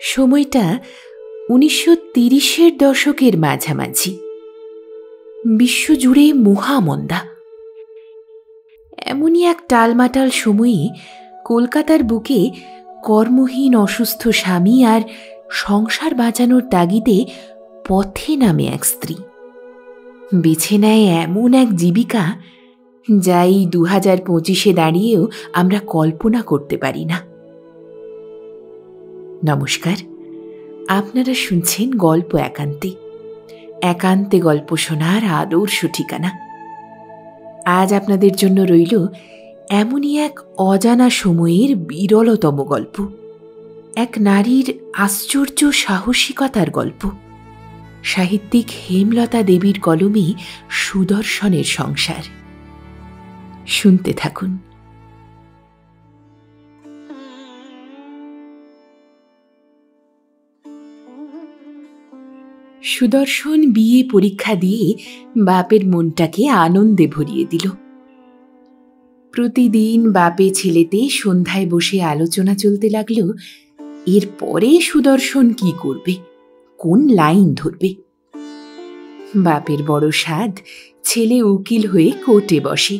সময়টা 1930-এর দশকের মাঝামাঝি। বিশ্বজুড়ে মহামন্দা। এমনই এক টালমাটাল সময়ে কলকাতার বুকে কর্মহীন অসুস্থ স্বামী আর সংসার বাঁচানোর তাগিদে পথে নামে এক স্ত্রী। বেছে নেয় এমন এক জীবিকা যা এই 2025-এ দাঁড়িয়েও আমরা কল্পনা করতে পারি না। নমস্কার, আপনারা শুনছেন গল্প একান্তে। একান্তে গল্প শোনার আদর্শ ঠিকানা। আজ আপনাদের জন্য রইল এমনই এক অজানা সময়ের বিরলতম গল্প, এক নারীর আশ্চর্য সাহসিকতার গল্প। সাহিত্যিক হেমলতা দেবীর কলমে সুদর্শনের সংসার। শুনতে থাকুন। সুদর্শন বিয়ে পরীক্ষা দিয়ে বাপের মনটাকে আনন্দে ভরিয়ে দিল। প্রতিদিন বাপে ছেলেতে সন্ধ্যায় বসে আলোচনা চলতে লাগলো, এরপরে সুদর্শন কি করবে, কোন লাইন ধরবে। বাপের বড় সাধ ছেলে উকিল হয়ে কোর্টে বসে।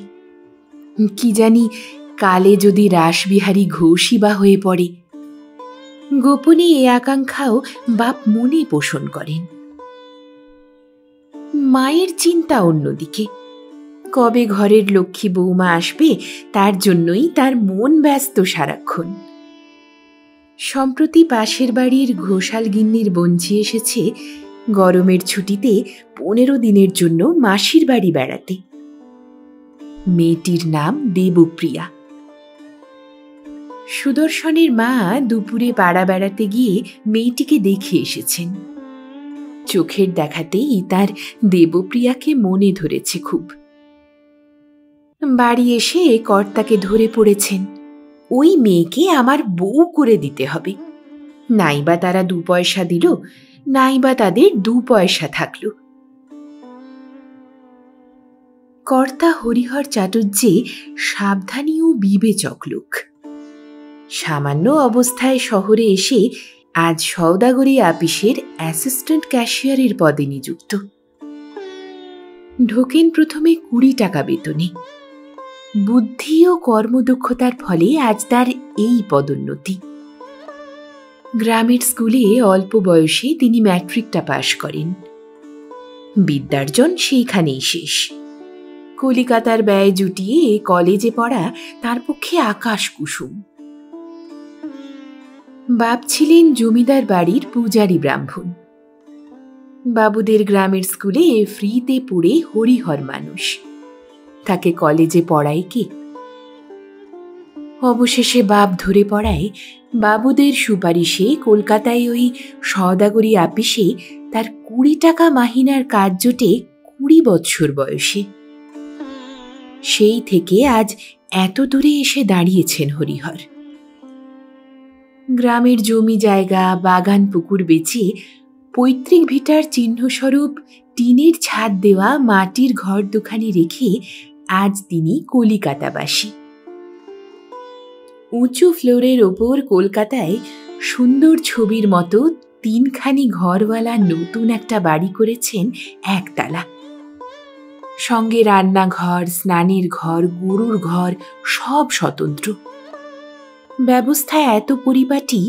কি জানি কালে যদি রাসবিহারী ঘোষই বা হয়ে পড়ে। গোপনে এ আকাঙ্ক্ষাও বাপ মনে পোষণ করেন। মায়ের চিন্তা অন্যদিকে। কবে ঘরের লক্ষ্মী বৌমা আসবে তার জন্যই তার মন ব্যস্ত সারাক্ষণ। সম্প্রতি পাশের বাড়ির ঘোষাল গিন্নির বোনঝি এসেছে গরমের ছুটিতে 15 দিনের জন্য মাসির বাড়ি বেড়াতে। মেয়েটির নাম দেবপ্রিয়া। সুদর্শনের মা দুপুরে পাড়া বেড়াতে গিয়ে মেয়েটিকে দেখে এসেছেন। চোখের দেখাতেই তার দেবপ্রিয়াকে মনে ধরেছে খুব। বাড়ি এসে কর্তাকে ধরে পড়েছেন, ওই মেয়েকে আমার বউ করে দিতে হবে। নাইবা তারা 2 পয়সা দিল, নাইবা তাদের 2 পয়সা থাকল। কর্তা হরিহর চাটুর্যে সাবধানী ও বিবেচক লোক। সামান্য অবস্থায় শহরে এসে আজ সওদাগরি আপিসের অ্যাসিস্ট্যান্ট ক্যাশিয়ারের পদে নিযুক্ত। ঢোকেন প্রথমে 20 টাকা বেতনে। বুদ্ধি ও কর্মদক্ষতার ফলে আজ তার এই পদোন্নতি। গ্রামের স্কুলে অল্প বয়সে তিনি ম্যাট্রিকটা পাশ করেন। বিদ্যার্জন সেইখানেই শেষ। কলিকাতার ব্যয় জুটিয়ে কলেজে পড়া তার পক্ষে আকাশ কুসুম। বাপ ছিলেন জমিদার বাড়ির পূজারী ব্রাহ্মণ। বাবুদের গ্রামের স্কুলে ফ্রিতে পড়ে হরিহর মানুষ, তাকে কলেজে পড়ায় কে? অবশেষে বাপ ধরে পড়ায় বাবুদের সুপারিশে কলকাতায় ওই সওদাগরি আপিসে তার 20 টাকা মাহিনার কাজ জোটে 20 বৎসর বয়সে। সেই থেকে আজ এত দূরে এসে দাঁড়িয়েছেন হরিহর। গ্রামের জমি জায়গা, বাগান পুকুর বেচে পৈতৃক ভিটার চিহ্নস্বরূপ টিনের ছাদ দেওয়া মাটির ঘর দুখানি রেখে আজ তিনি কলিকাতাবাসী। উঁচু ফ্লোরের ওপর কলকাতায় সুন্দর ছবির মতো 3খানি ঘরওয়ালা নতুন একটা বাড়ি করেছেন একতলা। সঙ্গে রান্নাঘর, স্নানের ঘর, গরুর ঘর, সব স্বতন্ত্র। ব্যবস্থা এত পরিপাটি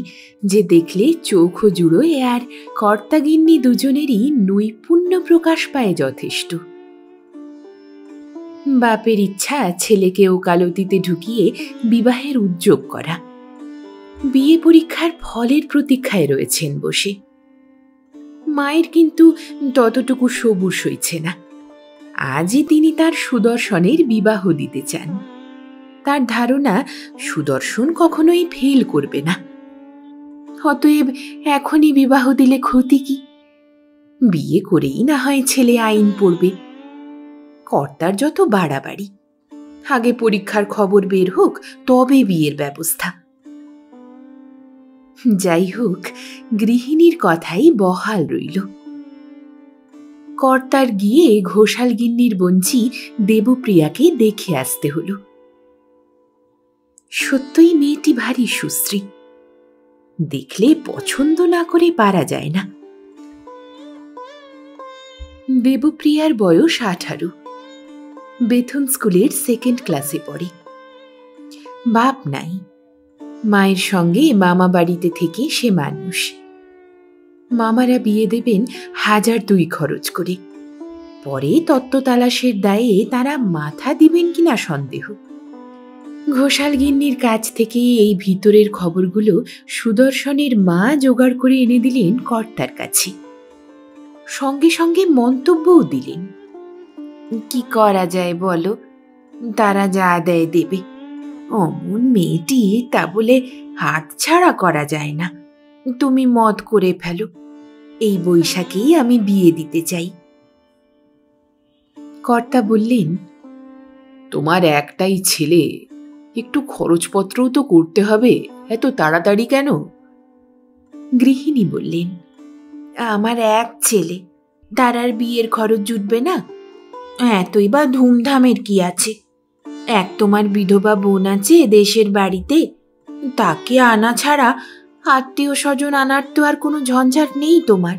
যে দেখলে চোখও জুড়োয়, আর কর্তাগিন্নি দুজনেরই নৈপুণ্য প্রকাশ পায় যথেষ্ট। বাপের ইচ্ছা ছেলেকে ওকালতিতে ঢুকিয়ে বিবাহের উদ্যোগ করা। বিয়ে পরীক্ষার ফলের প্রতীক্ষায় রয়েছেন বসে। মায়ের কিন্তু ততটুকু সবুর সইছে না। আজই তিনি তার সুদর্শনের বিবাহ দিতে চান। তার ধারণা সুদর্শন কখনোই ফেল করবে না। অতএব এখনই বিবাহ দিলে ক্ষতি কি? বিয়ে করেই না হয় ছেলে আইন পড়বে। কর্তার যত বাড়াবাড়ি, আগে পরীক্ষার খবর বের হোক তবে বিয়ের ব্যবস্থা। যাই হোক, গৃহিণীর কথাই বহাল রইল। কর্তার গিয়ে ঘোষাল গিন্নির বোনঝি দেবপ্রিয়াকে দেখে আসতে হলো। সত্যই মেয়েটি ভারী সুশ্রী। দেখলে পছন্দ না করে পারা যায় না। দেবপ্রিয়ার বয়স 18, বেথুন স্কুলের 2nd ক্লাসে পড়ে। বাপ নাই, মায়ের সঙ্গে মামা বাড়িতে থেকে সে মানুষ। মামারা বিয়ে দেবেন 1002 খরচ করে, পরে তত্ত্ব তালাশের দায়ে তারা মাথা দিবেন কিনা সন্দেহ। ঘোষাল গিন্নির কাছ থেকে এই ভিতরের খবরগুলো সুদর্শনের মা জোগাড় করে এনে দিলেন কর্তার কাছে। সঙ্গে সঙ্গে মন্তব্যও দিলেন, কি করা যায় বলো, তারা যা দেয় দেবে। অমন মেয়েটি তা বলে হাত ছাড়া করা যায় না। তুমি মত করে ফেলো, এই বৈশাখেই আমি বিয়ে দিতে চাই। কর্তা বললেন, তোমার একটাই ছেলে, একটু খরচপত্রও তো করতে হবে, এত তাড়াতাড়ি কেন? গৃহিণী বললেন, আমার এক ছেলে, তার আর বিয়ের খরচ জুটবে না? এতই বা ধুমধামের কি আছে? এক তোমার বিধবা বোন আছে দেশের বাড়িতে, তাকে আনা ছাড়া আত্মীয় স্বজন আনার তো আর কোনো ঝঞ্ঝাট নেই তোমার।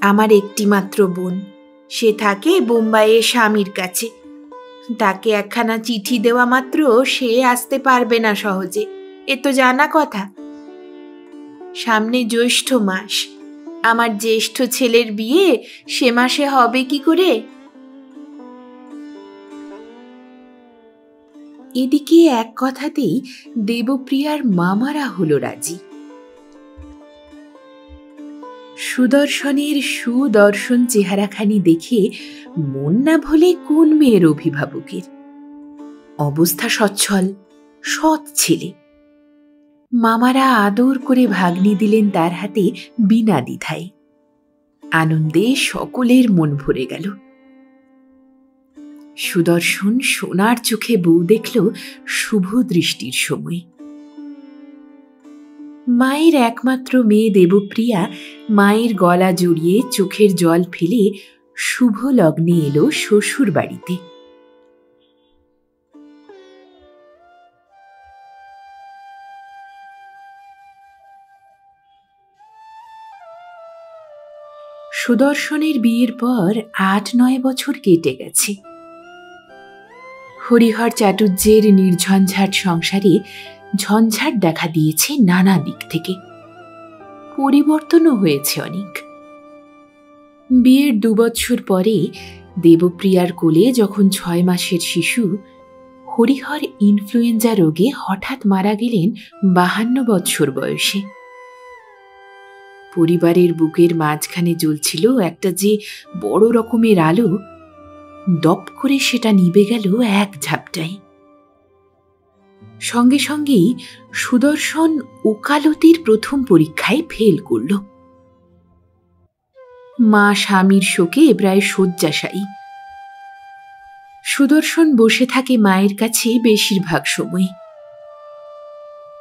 আমার একটি মাত্র বোন, সে থাকে বোম্বাইয়ে স্বামীর কাছে। তাকে একখানা চিঠি দেওয়া মাত্র সে আসতে পারবে না সহজে, এ তো জানা কথা। সামনে জ্যৈষ্ঠ মাস, আমার জ্যেষ্ঠ ছেলের বিয়ে সে মাসে হবে কি করে? এদিকে এক কথাতেই দেবপ্রিয়ার মামারা হলো রাজি। সুদর্শনের সুদর্শন চেহারাখানি দেখে মন না ভোলে কোন মেয়ের অভিভাবকের। অবস্থা সচ্ছল, সৎ ছেলে। মামারা আদর করে ভাগ্নি দিলেন তার হাতে বিনা দ্বিধায়। আনন্দে সকলের মন ভরে গেল। সুদর্শন সোনার চোখে বউ দেখল শুভ দৃষ্টির সময়। মায়ের একমাত্র মেয়ে দেবপ্রিয়া মায়ের গলা জড়িয়ে চোখের জল ফেলে শুভ লগ্নে এলো শ্বশুর বাড়িতে। সুদর্শনের বিয়ের পর 8-9 বছর কেটে গেছে। হরিহর চাটুর্যের নির্ঝঞ্ঝাট সংসারে ঝঞ্ঝাট দেখা দিয়েছে নানা দিক থেকে। পরিবর্তনও হয়েছে অনেক। বিয়ের 2 বছর পরে দেবপ্রিয়ার কোলে যখন 6 মাসের শিশু, হরিহর ইনফ্লুয়েঞ্জা রোগে হঠাৎ মারা গেলেন 52 বছর বয়সে। পরিবারের বুকের মাঝখানে জ্বলছিল একটা যে বড় রকমের আলো, দপ করে সেটা নিভে গেল এক ঝাপটায়। সঙ্গে সঙ্গেই সুদর্শন ওকালতির প্রথম পরীক্ষায় ফেল করল। মা স্বামীর শোকে প্রায় শয্যাশায়ী। সুদর্শন বসে থাকে মায়ের কাছে বেশিরভাগ সময়।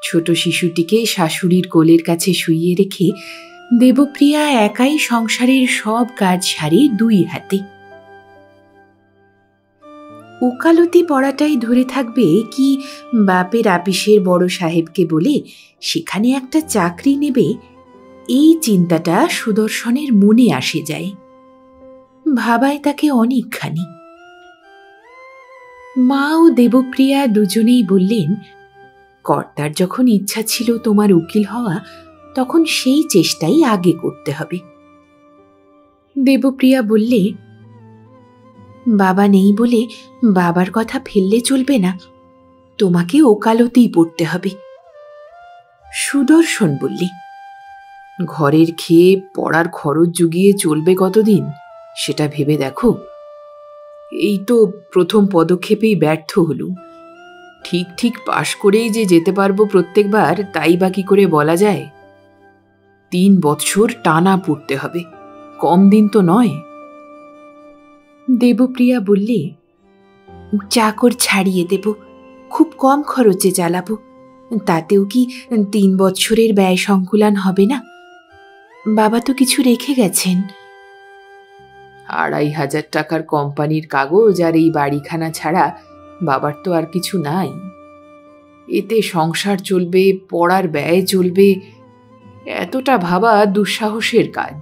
ছোট শিশুটিকে শাশুড়ির কোলের কাছে শুইয়ে রেখে দেবপ্রিয়া একাই সংসারের সব কাজ সারে 2 হাতে। ওকালতি পড়াটাই ধরে থাকবে কি বাপের আপিসের বড় সাহেবকে বলে সেখানে একটা চাকরি নেবে, এই চিন্তাটা সুদর্শনের মনে আসে যায়। ভাবায় তাকে অনেকখানি। মা ও দেবপ্রিয়া দুজনেই বললেন, কর্তার যখন ইচ্ছা ছিল তোমার উকিল হওয়া, তখন সেই চেষ্টাই আগে করতে হবে। দেবপ্রিয়া বললে, বাবা নেই বলে বাবার কথা ফেললে চলবে না, তোমাকে ওকালতিই পড়তে হবে। সুদর্শন বললে, ঘরের খেয়ে পড়ার খরচ জুগিয়ে চলবে কতদিন সেটা ভেবে দেখো। এই তো প্রথম পদক্ষেপেই ব্যর্থ হলুম। ঠিক ঠিক পাশ করেই যে যেতে পারবো প্রত্যেকবার, তাই বা কি করে বলা যায়? 3 বছর টানা পড়তে হবে, কম দিন তো নয়। দেবপ্রিয়া বললে, চাকর ছাড়িয়ে দেব, খুব কম খরচে চালাবো, তাতেও কি 3 বছরের ব্যয় সংকুলান হবে না? বাবা তো কিছু রেখে গেছেন। 2500 টাকার কোম্পানির কাগজ আর এই বাড়িখানা ছাড়া বাবার তো আর কিছু নাই। এতে সংসার চলবে, পড়ার ব্যয় চলবে, এতটা ভাবা দুঃসাহসের কাজ।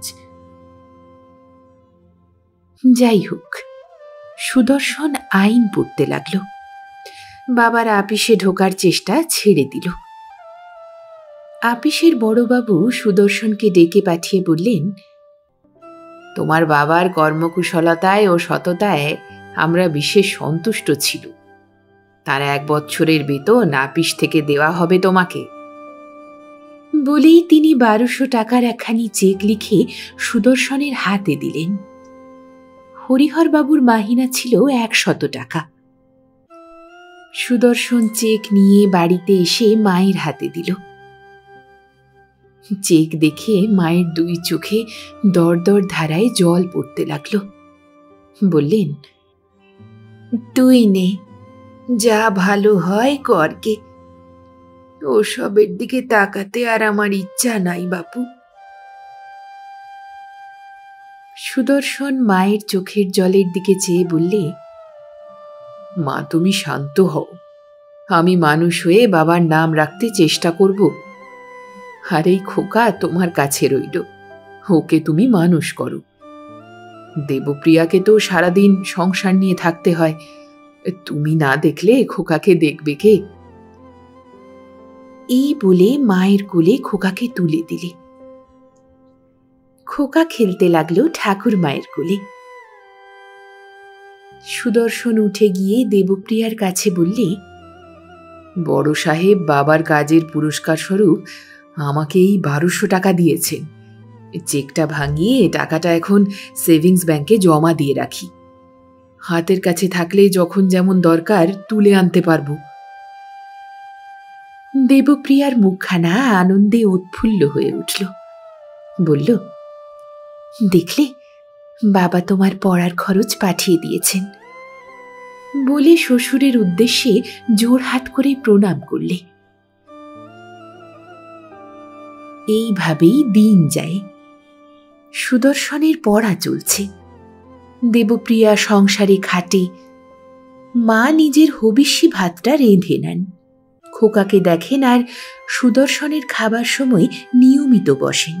যাই হোক, সুদর্শন আইন পড়তে লাগল। বাবার আপিসে ঢোকার চেষ্টা ছেড়ে দিল। আপিসের বড়বাবু সুদর্শনকে ডেকে পাঠিয়ে বললেন, তোমার বাবার কর্মকুশলতায় ও সততায় আমরা বিশেষ সন্তুষ্ট ছিল। তার 1 বছরের বেতন আপিস থেকে দেওয়া হবে তোমাকে। বলেই তিনি 1200 টাকার একখানি চেক লিখে সুদর্শনের হাতে দিলেন। হরিহরবাবুর মাহিনা ছিল 100 টাকা। সুদর্শন চেক নিয়ে বাড়িতে এসে মায়ের হাতে দিল। চেক দেখে মায়ের 2 চোখে দরদর ধারায় জল পড়তে লাগল। বললেন, তুই নে, যা ভালো হয় করকে। ওসবের দিকে তাকাতে আর আমার ইচ্ছা নাই বাপু। সুদর্শন মায়ের চোখের জলের দিকে চেয়ে বললে, মা তুমি শান্ত হও। আমি মানুষ হয়ে বাবার নাম রাখতে চেষ্টা করব। আর এই খোকা তোমার কাছে রইল, ওকে তুমি মানুষ করো। দেবপ্রিয়াকে তো সারাদিন সংসার নিয়ে থাকতে হয়, তুমি না দেখলে খোকাকে দেখবে কে? এই বলে মায়ের কোলে খোকাকে তুলে দিলে। খোকা খেলতে লাগলো ঠাকুর মায়ের কোলে। সুদর্শন উঠে গিয়ে দেবপ্রিয়ার কাছে বললে, বড় সাহেব বাবার কাজের পুরস্কার স্বরূপ আমাকে এই 1200 টাকা দিয়েছেন। চেকটা ভাঙিয়ে টাকাটা এখন সেভিংস ব্যাংকে জমা দিয়ে রাখি। হাতের কাছে থাকলে যখন যেমন দরকার তুলে আনতে পারবো। দেবপ্রিয়ার মুখখানা আনন্দে উৎফুল্ল হয়ে উঠল। বলল, দেখলে, বাবা তোমার পড়ার খরচ পাঠিয়ে দিয়েছেন। বলে শ্বশুরের উদ্দেশ্যে জোড়হাত করে প্রণাম করলে। এইভাবেই দিন যায়। সুদর্শনের পড়া চলছে, দেবপ্রিয়া সংসারে খাটে, মা নিজের হবিষ্যি ভাতটা রেঁধে নেন, খোকাকে দেখেন আর সুদর্শনের খাবার সময় নিয়মিত বসেন।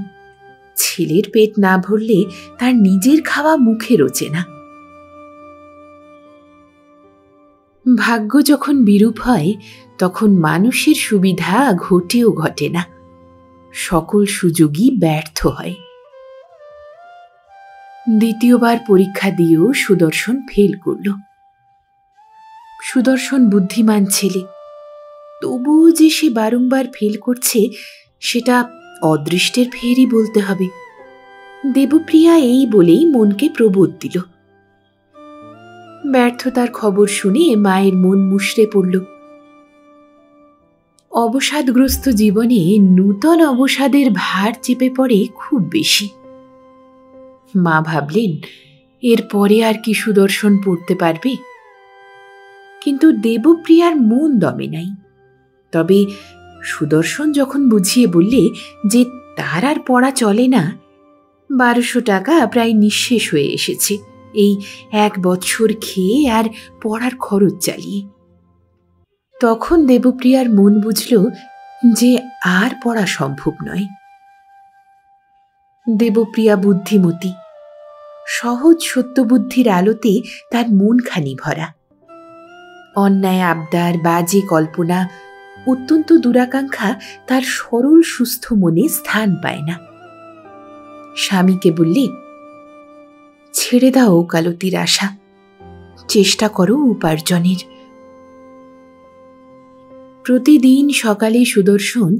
ছেলের পেট না ভরলে তার নিজের খাওয়া মুখে রোচে না। ভাগ্য যখন বিরূপ হয় তখন মানুষের সুবিধা ঘটেও ঘটে না, সকল সুযোগই ব্যর্থ হয়। দ্বিতীয়বার পরীক্ষা দিয়েও সুদর্শন ফেল করল। সুদর্শন বুদ্ধিমান ছেলে, তবুও যে সে বারংবার ফেল করছে সেটা অদৃষ্টের ফেরই বলতে হবে। দেবপ্রিয়া এই বলেই মনকে প্রবোধ দিল। ব্যর্থতার খবর শুনে মায়ের মন মুষড়ে পড়ল। অবসাদগ্রস্ত জীবনে নূতন অবসাদের ভার চেপে পড়ে খুব বেশি। মা ভাবলেন, এরপরে আর কি সুদর্শন পড়তে পারবে? কিন্তু দেবপ্রিয়ার মন দমে নাই। তবে সুদর্শন যখন বুঝিয়ে বললে যে তার আর পড়া চলে না, 1200 টাকা প্রায় নিঃশেষ হয়ে এসেছে এই 1 বছর খেয়ে আর পড়ার খরচ চালিয়ে, তখন দেবপ্রিয়ার মন বুঝল যে আর পড়া সম্ভব নয়। দেবপ্রিয়া বুদ্ধিমতী, সহজ সত্যবুদ্ধির আলোতে তার মনখানি ভরা। অন্যায় আবদার, বাজে কল্পনা, অত্যন্ত দুরাকাঙ্ক্ষা তার সরল সুস্থ মনে স্থান পায় না। স্বামীকে বললে, ছেড়ে দাও ওকালতির আশা, চেষ্টা করো উপার্জনের। প্রতিদিন সকালে সুদর্শন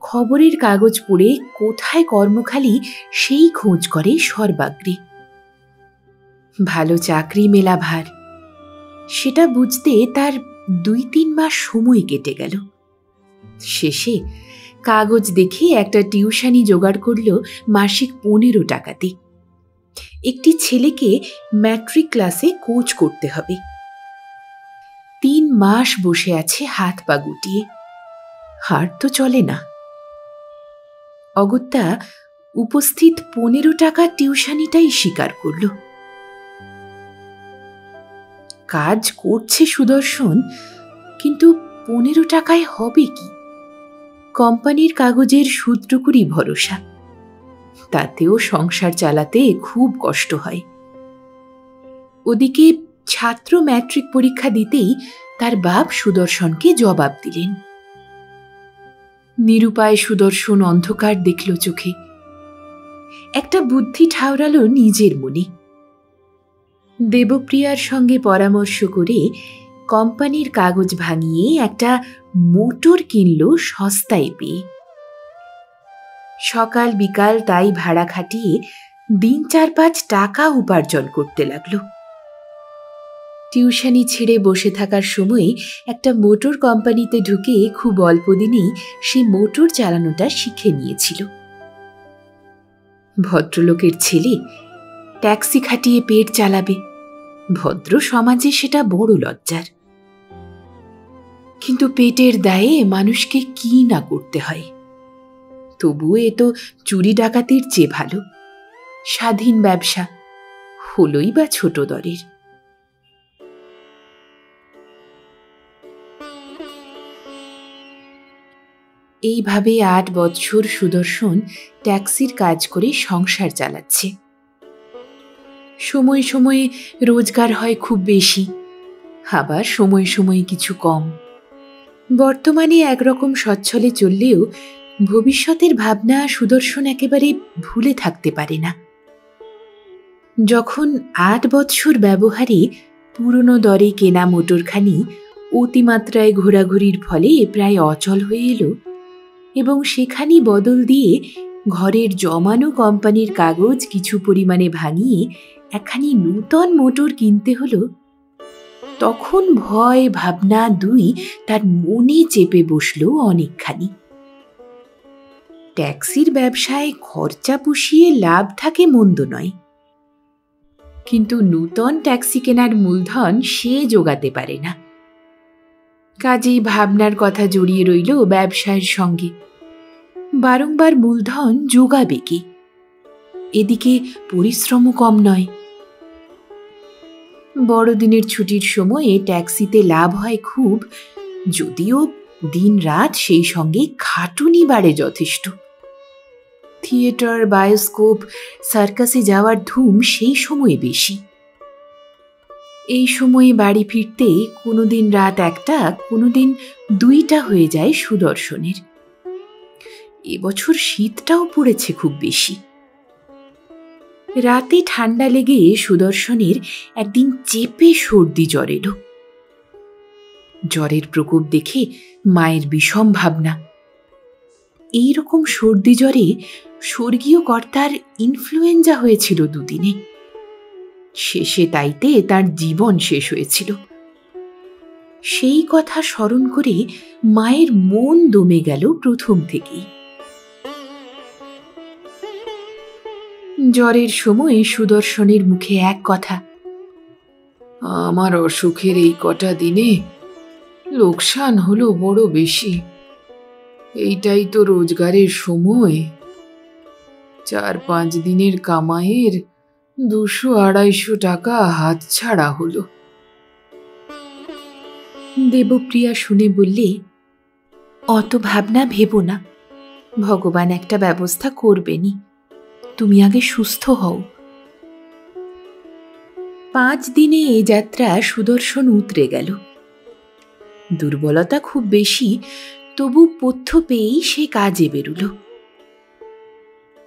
খবরের কাগজ পড়ে কোথায় কর্মখালি সেই খোঁজ করে সর্বাগ্রে। ভালো চাকরি মেলা ভার, সেটা বুঝতে তার 2-3 মাস সময় কেটে গেল। শেষে কাগজ দেখে একটা টিউশনি জোগাড় করল মাসিক 15 টাকাতে। একটি ছেলেকে ম্যাট্রিক ক্লাসে কোচ করতে হবে। 3 মাস বসে আছে হাত পা গুটিয়ে, হার তো চলে না। অগত্যা উপস্থিত 15 টাকার টিউশনিটাই স্বীকার করল। কাজ করছে সুদর্শন, কিন্তু 15 টাকায় হবে কি? কোম্পানির কাগজের সূত্রকুরই ভরসা, তাতেও সংসার চালাতে খুব কষ্ট হয়। ওদিকে ছাত্র ম্যাট্রিক পরীক্ষা দিতেই তার বাপ সুদর্শনকে জবাব দিলেন। নিরুপায় সুদর্শন অন্ধকার দেখল চোখে। একটা বুদ্ধি ঠাউরালো নিজের মনে। দেবপ্রিয়ার সঙ্গে পরামর্শ করে কোম্পানির কাগজ ভাঙিয়ে একটা মোটর কিনল সস্তায় পেয়ে। সকাল বিকাল তাই ভাড়া খাটিয়ে দিন 4-5 টাকা উপার্জন করতে লাগলো। টিউশনি ছেড়ে বসে থাকার সময় একটা মোটর কোম্পানিতে ঢুকে খুব অল্প দিনেই সে মোটর চালানোটা শিখে নিয়েছিল। ভদ্রলোকের ছেলে ট্যাক্সি খাটিয়ে পেট চালাবে, ভদ্র সমাজে সেটা বড় লজ্জার। কিন্তু পেটের দায়ে মানুষকে কি না করতে হয়। তবুও এ তো চুরি ডাকাতির চেয়ে ভালো। স্বাধীন ব্যবসা, হলই বা ছোট দরের। এইভাবে 8 বছর সুদর্শন ট্যাক্সির কাজ করে সংসার চালাচ্ছে। সময় সময়ে রোজগার হয় খুব বেশি, আবার সময় সময়ে কিছু কম। বর্তমানে একরকম সচ্ছলে চললেও ভবিষ্যতের ভাবনা সুদর্শন একেবারে ভুলে থাকতে পারে না। যখন 8 বছর ব্যবহারে পুরনো দরে কেনা মোটরখানি অতিমাত্রায় ঘোরাঘুরির ফলে প্রায় অচল হয়ে এলো এবং সেখানি বদল দিয়ে ঘরের জমানো কোম্পানির কাগজ কিছু পরিমাণে ভাঙিয়ে একখানি নূতন মোটর কিনতে হলো, তখন ভয় ভাবনা দুই তার মনে চেপে বসল অনেকখানি। ট্যাক্সির ব্যবসায় খরচা পুষিয়ে লাভ থাকে মন্দ নয়, কিন্তু নূতন ট্যাক্সি কেনার মূলধন সে জোগাতে পারে না। কাজেই ভাবনার কথা জড়িয়ে রইল ব্যবসায়ের সঙ্গে। বারংবার মূলধন জোগাবে কি? এদিকে পরিশ্রমও কম নয়। বড়দিনের ছুটির সময়ে ট্যাক্সিতে লাভ হয় খুব, যদিও দিন রাত সেই সঙ্গে খাটুনি বাড়ে যথেষ্ট। থিয়েটার, বায়োস্কোপ, সার্কাসে যাওয়ার ধুম সেই সময় বেশি। এই সময়ে বাড়ি ফিরতে কোনোদিন রাত 1টা, কোনোদিন 2টা হয়ে যায় সুদর্শনের। এবছর শীতটাও পড়েছে খুব বেশি। রাতে ঠান্ডা লেগে সুদর্শনের একদিন চেপে সর্দি জ্বর এলো। জ্বরের প্রকোপ দেখে মায়ের বিষম ভাবনা। এইরকম সর্দি জ্বরে স্বর্গীয় কর্তার ইনফ্লুয়েঞ্জা হয়েছিল 2 দিনে। শেষে তাইতে তার জীবন শেষ হয়েছিল। সেই কথা স্মরণ করে মায়ের মন দমে গেল প্রথম থেকেই। জ্বরের সময় সুদর্শনের মুখে এক কথা, আমার অসুখের এই কটা দিনে লোকসান হলো বড় বেশি। এইটাই তো রোজগারের সময়। 4-5 দিনের কামাইয়ের 200-250 টাকা হাতছাড়া হলো। দেবপ্রিয়া শুনে বললে, অত ভাবনা ভেবো না, ভগবান একটা ব্যবস্থা করবেনই, তুমি আগে সুস্থ হও। 5 দিনে এ যাত্রা সুদর্শন উতরে গেল। দুর্বলতা খুব বেশি, তবু পথ্য পেয়েই সে কাজে বেরুল।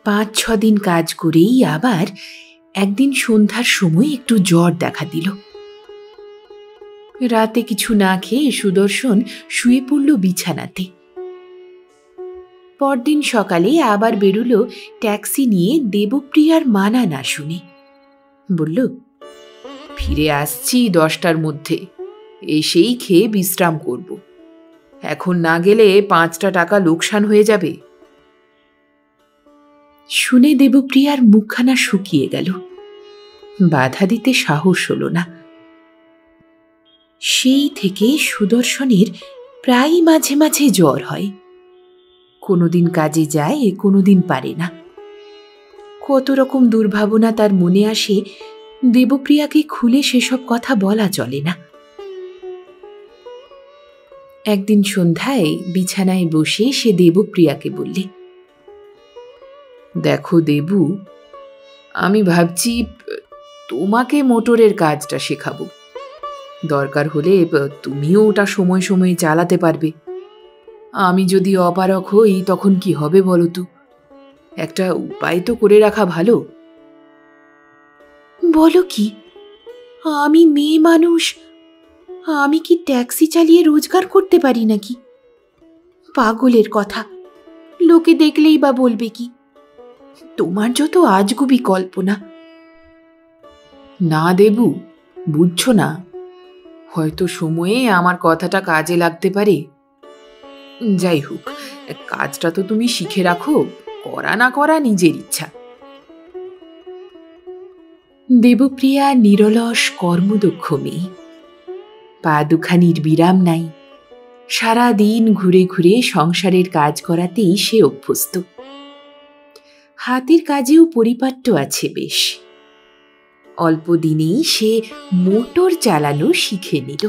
5-6 দিন কাজ করেই আবার একদিন সন্ধ্যার সময় একটু জ্বর দেখা দিল। রাতে কিছু না খেয়ে সুদর্শন শুয়ে পড়ল বিছানাতে। পরদিন সকালে আবার বেরুল ট্যাক্সি নিয়ে, দেবপ্রিয়ার মানা না শুনে। বলল, ফিরে আসছি 10টার মধ্যে, এসেই খেয়ে বিশ্রাম করব। এখন না গেলে 5টা টাকা লোকসান হয়ে যাবে। শুনে দেবপ্রিয়ার মুখখানা শুকিয়ে গেল। বাধা দিতে সাহস হল না। সেই থেকে সুদর্শনের প্রায় মাঝে মাঝে জ্বর হয়। কোনোদিন কাজে যায়, কোনোদিন পারে না। কত রকম দুর্ভাবনা তার মনে আসে, দেবপ্রিয়াকে খুলে সেসব কথা বলা চলে না। একদিন সন্ধ্যায় বিছানায় বসে সে দেবপ্রিয়াকে বললে, দেখো দেবু, আমি ভাবছি তোমাকে মোটরের কাজটা শেখাবো। দরকার হলে তুমিও ওটা সময় সময়ে চালাতে পারবে। আমি যদি অপারক হই তখন কি হবে বলো তো? একটা উপায় তো করে রাখা ভালো। বলো কি? আমি মেয়ে মানুষ, আমি কি ট্যাক্সি চালিয়ে রোজগার করতে পারি নাকি? পাগলের কথা, লোকে দেখলেই বা বলবে কি? তোমার যত আজগুবি কল্পনা। না দেবু, বুঝছো না, হয়তো সময়ে আমার কথাটা কাজে লাগতে পারে। যাই হোক, কাজটা তো তুমি শিখে রাখো, করা না করা নিজের ইচ্ছা। দেবপ্রিয়া নিরলস কর্মদক্ষ মেয়ে, পা দুখানির বিরাম নাই। সারা দিন ঘুরে ঘুরে সংসারের কাজ করাতেই সে অভ্যস্ত। হাতের কাজেও পরিপাট্য আছে বেশ। অল্প দিনেই সে মোটর চালানো শিখে নিল।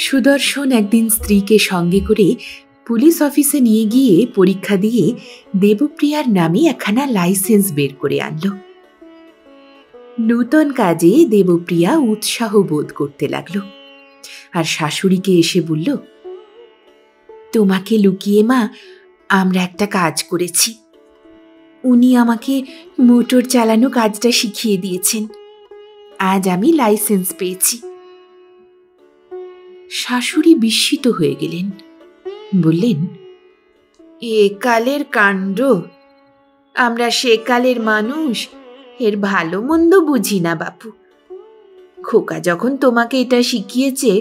সুদর্শন একদিন স্ত্রীকে সঙ্গে করে পুলিশ অফিসে নিয়ে গিয়ে পরীক্ষা দিয়ে দেবপ্রিয়ার নামে একখানা লাইসেন্স বের করে আনল। নূতন কাজে দেবপ্রিয়া উৎসাহ বোধ করতে লাগল, আর শাশুড়িকে এসে বলল, তোমাকে লুকিয়ে মা আমরা একটা কাজ করেছি। উনি আমাকে মোটর চালানো কাজটা শিখিয়ে দিয়েছেন। আজ আমি লাইসেন্স পেয়েছি। শাশুড়ি বিস্মিত হয়ে গেলেন, বললেন, এ কালের কাণ্ড! আমরা সে কালের মানুষ, এর ভালো মন্দ বুঝি না বাপু। খোকা যখন তোমাকে এটা শিখিয়েছে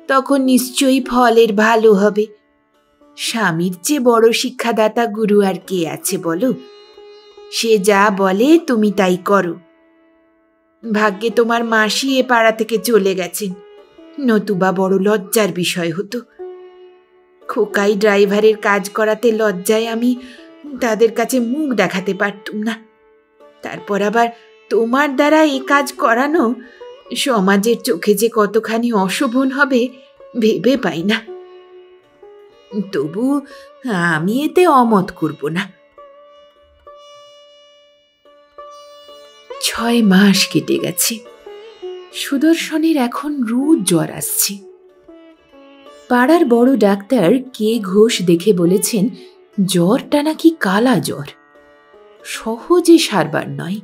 তখন নিশ্চয়ই ফলের ভালো হবে। স্বামীর চেয়ে বড় শিক্ষাদাতা গুরু আর কে আছে বলো? সে যা বলে তুমি তাই করো। ভাগ্যে তোমার মাসি এ পাড়া থেকে চলে গেছেন, নতুবা বড় লজ্জার বিষয় হতো। খোকাই ড্রাইভারের কাজ করাতে লজ্জায় আমি তাদের কাছে মুখ দেখাতে পারতুম না। তারপর আবার তোমার দ্বারা এ কাজ করানো সমাজের চোখে যে কতখানি অশোভন হবে ভেবে পাই না। তবু আমি এতে অমত করব না। 6 মাস কেটে গেছে। সুদর্শনের এখন রোজ জ্বর আসছে। পাড়ার বড় ডাক্তার কে ঘোষ দেখে বলেছেন, জ্বরটা নাকি কালা জ্বর, সহজে সারবার নয়।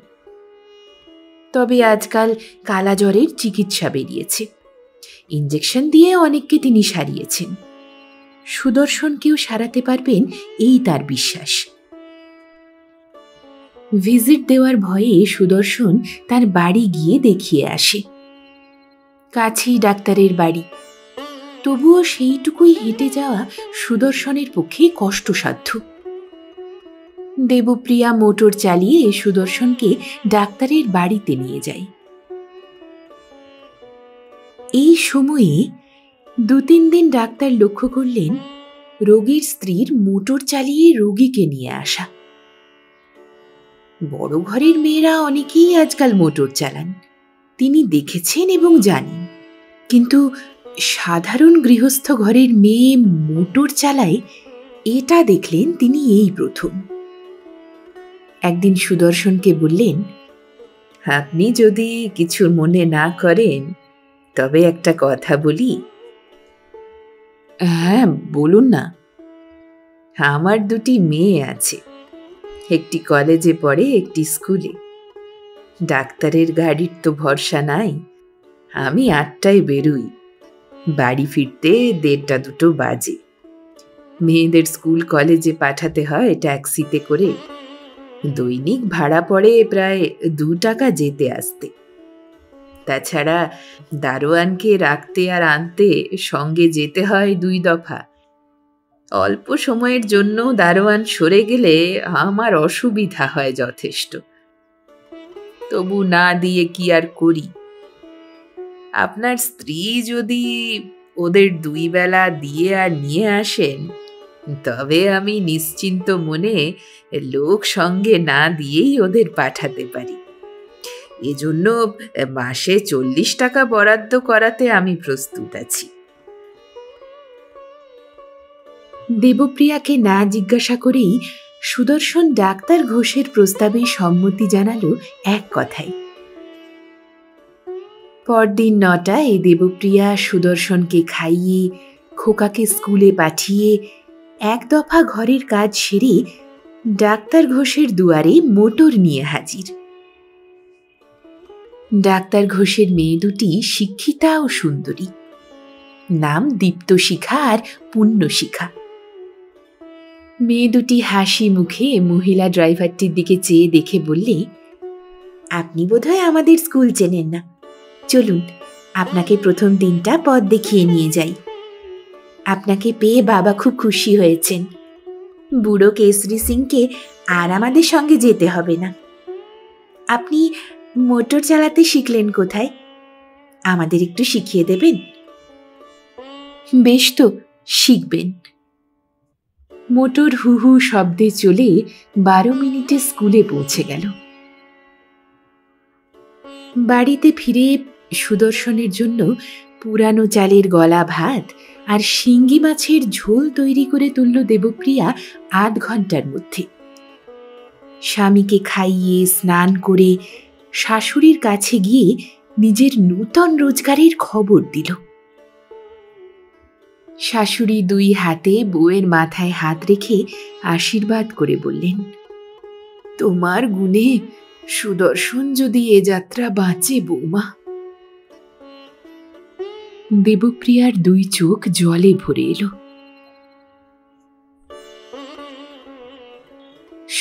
তবে আজকাল কালা জ্বরের চিকিৎসা বেরিয়েছে, ইঞ্জেকশন দিয়ে অনেককে তিনি সারিয়েছেন। সুদর্শনকেও সারাতে পারবেন এই তার বিশ্বাস। ভিজিট দেওয়ার ভয়ে সুদর্শন তার বাড়ি গিয়ে দেখিয়ে আসে। কাছেই ডাক্তারের বাড়ি, তবুও সেইটুকুই হেঁটে যাওয়া সুদর্শনের পক্ষে কষ্টসাধ্য। দেবপ্রিয়া মোটর চালিয়ে সুদর্শনকে ডাক্তারের বাড়িতে নিয়ে যায়। এই সময়ে 2-3 দিন ডাক্তার লক্ষ্য করলেন রোগীর স্ত্রীর মোটর চালিয়ে রোগীকে নিয়ে আসা। বড় ঘরের মেয়েরা অনেকেই আজকাল মোটর চালান, তিনি দেখেছেন এবং জানেন, কিন্তু সাধারণ গৃহস্থ ঘরের মেয়ে মোটর চালায় এটা দেখলেন তিনি এই প্রথম। একদিন সুদর্শনকে বললেন, আপনি যদি কিছু মনে না করেন তবে একটা কথা বলি। হ্যাঁ বলুন না। আমার 2টি মেয়ে আছে, একটি কলেজে পড়ে, একটি স্কুলে। ডাক্তারের গাড়ির তো ভরসা নাই। আমি 8টায় বেরোই, বাড়ি ফিরতে 1:30-2 বাজে। মেয়েদের স্কুল কলেজে পাঠাতে হয় ট্যাক্সিতে করে। দৈনিক ভাড়া পড়ে প্রায় 2 টাকা যেতে আসতে। তাছাড়া দারোয়ানকে রাখতে আর আনতে সঙ্গে যেতে হয় 2 দফা। অল্প সময়ের জন্য দারোয়ান সরে গেলে আমার অসুবিধা হয় যথেষ্ট। তবু না দিয়ে কি আর করি। আপনার স্ত্রী যদি ওদের 2 বেলা দিয়ে আর নিয়ে আসেন তবে আমি নিশ্চিন্ত মনে লোক সঙ্গে না দিয়েই ওদের পাঠাতে পারি। এজন্য মাসে 40 টাকা বরাদ্দ করাতে আমি প্রস্তুত আছি। দেবপ্রিয়াকে না জিজ্ঞাসা করেই সুদর্শন ডাক্তার ঘোষের প্রস্তাবে সম্মতি জানালো এক কথায়। পরদিন ৯টায় দেবপ্রিয়া সুদর্শনকে খাইয়ে, খোকাকে স্কুলে পাঠিয়ে এক দফা ঘরের কাজ সেরে ডাক্তার ঘোষের দুয়ারে মোটর নিয়ে হাজির। ডাক্তার ঘোষের মেয়ে দুটি শিক্ষিতা ও সুন্দরী, নাম দীপ্তশিখা আর পুণ্যশিখা। মেয়ে দুটি হাসি মুখে মহিলা ড্রাইভারটির দিকে চেয়ে দেখে বললে, আপনি বোধহয় আমাদের স্কুল চেনেন না, চলুন আপনাকে প্রথম দিনটা পথ দেখিয়ে নিয়ে যাই। আপনাকে পেয়ে বাবা খুব খুশি হয়েছেন। বুড়ো কেশরী সিংকে আর আমাদের সঙ্গে যেতে হবে না। আপনি মোটর চালাতে শিখলেন কোথায়? আমাদের একটু শিখিয়ে দেবেন? বেশ তো, শিখবেন। মোটর হু হু শব্দে চলে 12 মিনিটে স্কুলে পৌঁছে গেল। বাড়িতে ফিরে সুদর্শনের জন্য পুরানো চালের গলা ভাত আর শিঙ্গি মাছের ঝোল তৈরি করে তুলল দেবপ্রিয়া ৮ ঘন্টার মধ্যে। স্বামীকে খাইয়ে স্নান করে শাশুড়ির কাছে গিয়ে নিজের নূতন রোজগারের খবর দিল। শাশুড়ি 2 হাতে বউয়ের মাথায় হাত রেখে আশীর্বাদ করে বললেন, তোমার গুণে সুদর্শন যদি এ যাত্রা বাঁচে বৌমা। দেবপ্রিয়ার 2 চোখ জলে ভরে এলো।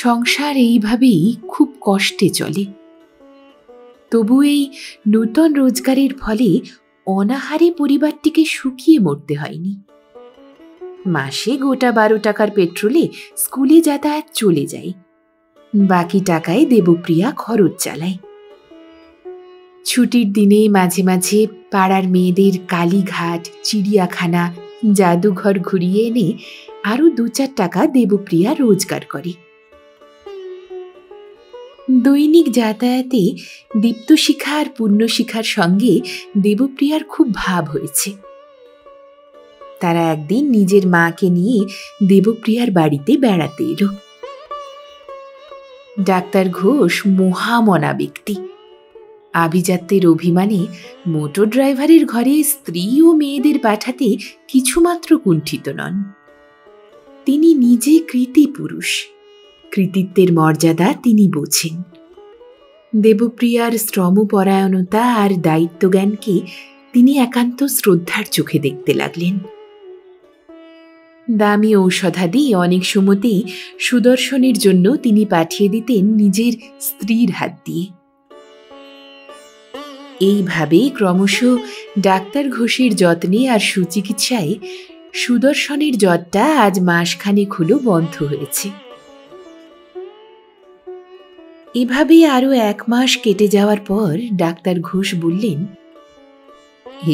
সংসার এইভাবেই খুব কষ্টে চলে, তবু এই নূতন রোজগারের ফলে অনাহারে পরিবারটিকে শুকিয়ে মরতে হয়নি। মাসে গোটা 12 টাকার পেট্রোলে স্কুলে যাতায়াত চলে যায়, বাকি টাকায় দেবপ্রিয়া খরচ চালায়। ছুটির দিনে মাঝে মাঝে পাড়ার মেয়েদের কালীঘাট, চিড়িয়াখানা, জাদুঘর ঘুরিয়ে এনে আরো 2-4 টাকা দেবপ্রিয়া রোজগার করে। দৈনিক যাতায়াতে দীপ্তশিখা আর পুণ্যশিখার সঙ্গে দেবপ্রিয়ার খুব ভাব হয়েছে। তারা একদিন নিজের মাকে নিয়ে দেবপ্রিয়ার বাড়িতে বেড়াতে এলো। ডাক্তার ঘোষ মহামনা ব্যক্তি। আভিজাত্যের অভিমানে মোটর ড্রাইভারের ঘরে স্ত্রী ও মেয়েদের পাঠাতে কিছুমাত্র কুণ্ঠিত নন। তিনি নিজে কৃতি পুরুষ, কৃতিত্বের মর্যাদা তিনি বোঝেন। দেবপ্রিয়ার শ্রমপরায়ণতা আর দায়িত্বজ্ঞানকে তিনি একান্ত শ্রদ্ধার চোখে দেখতে লাগলেন। দামি ঔষধাদি অনেক সময়তেই সুদর্শনের জন্য তিনি পাঠিয়ে দিতেন নিজের স্ত্রীর হাত দিয়ে। এইভাবে ক্রমশ ডাক্তার ঘোষের যত্নে আর সুচিকিৎসায় সুদর্শনের জ্বরটা আজ মাসখানেক হলো বন্ধ হয়েছে। এভাবে আরো 1 মাস কেটে যাওয়ার পর ডাক্তার ঘোষ বললেন,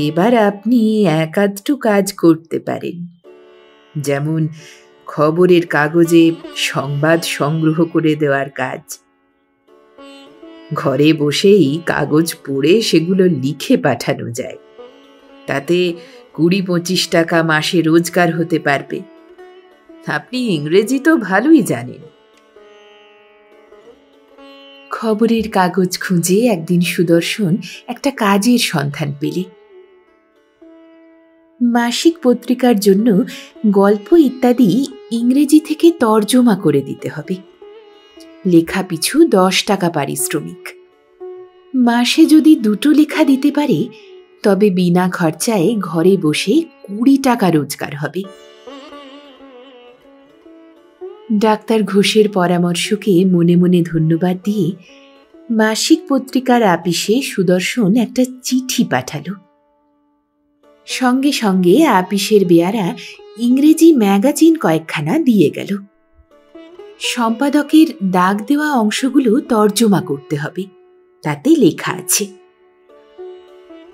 এবার আপনি একাধটু কাজ করতে পারেন, যেমন খবরের কাগজে সংবাদ সংগ্রহ করে দেওয়ার কাজ। ঘরে বসেই কাগজ পড়ে সেগুলো লিখে পাঠানো যায়, তাতে 20-25 টাকা মাসে রোজগার হতে পারবে। আপনি ইংরেজি তো ভালোই জানেন। খবরের কাগজ খুঁজে একদিন সুদর্শন একটা কাজের সন্ধান পেলে। মাসিক পত্রিকার জন্য গল্প ইত্যাদি ইংরেজি থেকে তর্জমা করে দিতে হবে। লেখা পিছু 10 টাকা পারিশ্রমিক। মাসে যদি 2টো লেখা দিতে পারে তবে বিনা খরচায় ঘরে বসে 20 টাকা রোজগার হবে। ডাক্তার ঘোষের পরামর্শকে মনে মনে ধন্যবাদ দিয়ে মাসিক পত্রিকার আপিসে সুদর্শন একটা চিঠি পাঠালো। সঙ্গে সঙ্গে আপিসের বেয়ারা ইংরেজি ম্যাগাজিন কয়েকখানা দিয়ে গেল। সম্পাদকের দাগ দেওয়া অংশগুলো তর্জমা করতে হবে, তাতে লেখা আছে।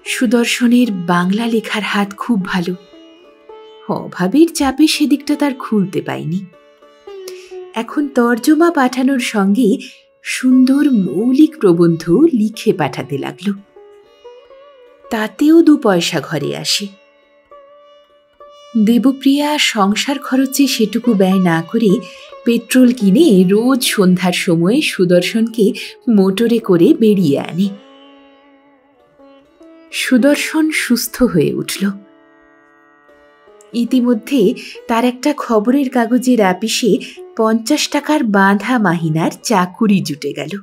সুদর্শনের বাংলা লেখার হাত খুব ভালো, অভাবের চাপে সেদিকটা তার খুলতে পায়নি। এখন তর্জমা পাঠানোর সঙ্গে সুন্দর মৌলিক প্রবন্ধ লিখে পাঠাতে লাগলো, তাতেও 2 পয়সা ঘরে আসে। দেবপ্রিয়া সংসার খরচে সেটুকু ব্যয় না করে পেট্রোল কিনে রোজ সন্ধ্যার সময়ে সুদর্শনকে মোটরে করে বেরিয়ে আনে। সুদর্শন সুস্থ হয়ে উঠল। ইতিমধ্যে তার একটা খবরের কাগজের আপিসে 50 টাকার বাঁধা মাহিনার চাকুরি জুটে গেল।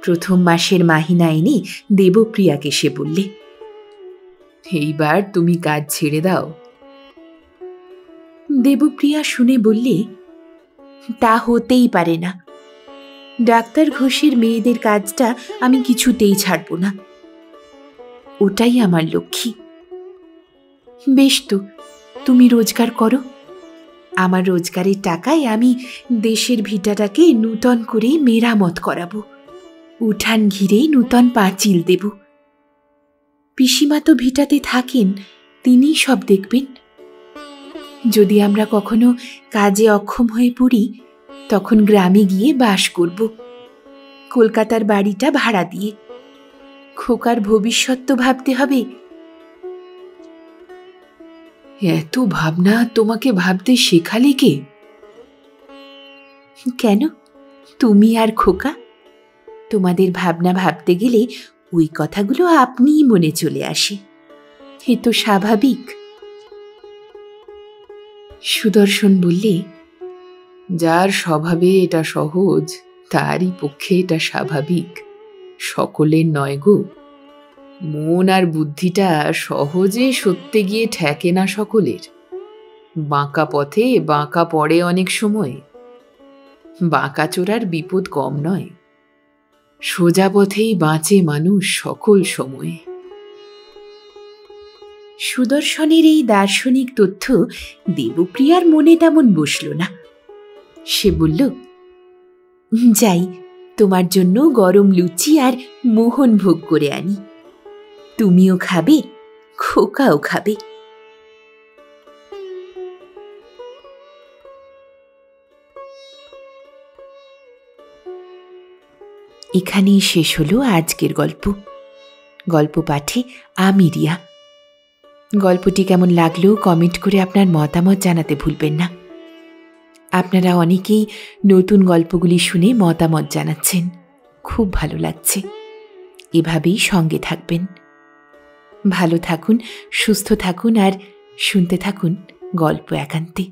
প্রথম মাসের মাহিনা এনে দেবপ্রিয়াকে সে বললে, এইবার তুমি কাজ ছেড়ে দাও। দেবপ্রিয়া শুনে বললে, তা হতেই পারে না। ডাক্তার ঘোষের মেয়েদের কাজটা আমি কিছুতেই ছাড়ব না, ওটাই আমার লক্ষ্মী। বেশ তো, তুমি রোজগার করো, আমার রোজগারের টাকায় আমি দেশের ভিটাটাকে নূতন করে মেরামত করাবো, উঠান ঘিরে নূতন পাঁচিল দেব। পিসিমা তো ভিটাতে থাকেন, তিনিই সব দেখবেন। যদি আমরা কখনো কাজে অক্ষম হয়ে পড়ি, তখন গ্রামে গিয়ে বাস করব, কলকাতার বাড়িটা ভাড়া দিয়ে। খোকার ভবিষ্যৎ তো ভাবতে হবে। এত ভাবনা তোমাকে ভাবতে শেখালে কে? কেন, তুমি আর খোকা। তোমাদের ভাবনা ভাবতে গেলে ওই কথাগুলো আপনিই মনে চলে আসে, এ তো স্বাভাবিক। সুদর্শন বললে, যার স্বভাবে এটা সহজ তারই পক্ষে এটা স্বাভাবিক, সকলের নয় গো। মন আর বুদ্ধিটা সহজে সত্যে গিয়ে ঠেকে না সকলের। বাঁকা পথে বাঁকা পড়ে অনেক সময়। বাঁকা চোরার বিপদ কম নয়, সোজা পথেই বাঁচে মানুষ সকল সময়ে। সুদর্শনের এই দার্শনিক তথ্য দেবপ্রিয়ার মনে তেমন বসল না। সে বলল, যাই, তোমার জন্য গরম লুচি আর মোহন ভোগ করে আনি, তুমিও খাবে, খোকাও খাবে। এখানেই শেষ হলো আজকের গল্প। গল্প পাঠে আমি রিয়া। গল্পটি কেমন লাগলো কমেন্ট করে আপনার মতামত জানাতে ভুলবেন না। আপনারা অনেকেই নতুন গল্পগুলি শুনে মতামত জানাচ্ছেন, খুব ভালো লাগছে। এভাবেই সঙ্গে থাকবেন। ভালো থাকুন, সুস্থ থাকুন আর শুনতে থাকুন গল্প একান্তে।